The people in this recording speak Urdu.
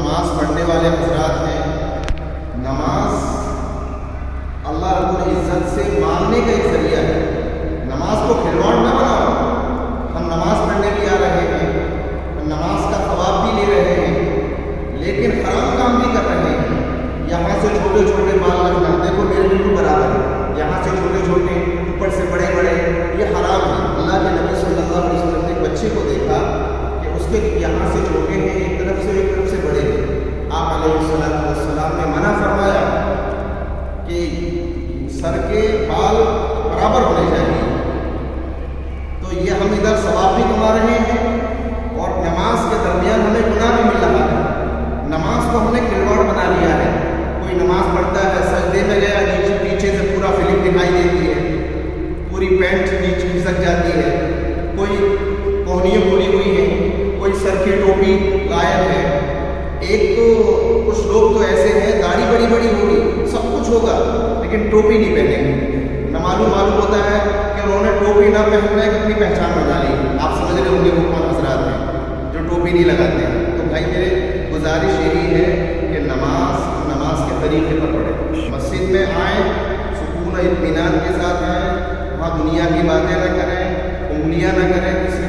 نماز پڑھنے والے حضرات ہیں، نماز اللہ رب العزت سے مانگنے کا ایک ذریعہ ہے۔ نماز کو کھلواڑ نہ بناؤ۔ ہم نماز پڑھنے بھی آ رہے ہیں، ہم نماز کا ثواب بھی لے رہے ہیں، لیکن حرام کام بھی کر رہے ہیں۔ یہاں سے چھوٹے چھوٹے بال رکھنا، دیکھو میرے بالکل برابر ہے، یہاں سے چھوٹے چھوٹے اوپر سے بڑے بڑے، یہ حرام ہے۔ اللہ کے نبی صلی اللہ علیہ وسلم نے ایک بچے کو دیکھا کہ اس کے یہاں سے چھوٹے ہیں ایک طرف سے بڑے ہیں۔ آپ علیہ السلام نے منع فرمایا کہ سر کے بال برابر ہونے چاہیے۔ تو یہ ہم ادھر ثواب بھی کما رہے ہیں اور نماز کے درمیان ہمیں گناہ بھی مل رہا ہے۔ نماز کو ہم نے کھلواڑ بنا لیا ہے۔ کوئی نماز پڑھتا ہے، سجدے میں گیا، نیچے سے پورا فلم دکھائی دیتی ہے، پوری پینٹ نیچے کھسک جاتی ہے، کوئی کوہنیاں کھلی ہوئی ہیں، کوئی سر کی ٹوپی غائب ہے۔ ایک تو کچھ لوگ تو ایسے ہیں داڑھی بڑی بڑی ہوگی، سب کچھ ہوگا، لیکن ٹوپی نہیں پہنیں گے۔ معلوم ہوتا ہے کہ انہوں نے ٹوپی نہ پہننا ہے، اپنی پہچان بنا لی۔ آپ سمجھ رہے ہوں گے وہ کون حضرات ہیں جو ٹوپی نہیں لگاتے ہیں۔ تو بھائی میرے گزارش یہی ہے کہ نماز کے طریقے پر پڑھیں، مسجد میں آئیں، سکون و اطمینان کے ساتھ آئیں، وہاں دنیا کی باتیں نہ کریں، انگلیاں نہ کریں، کسی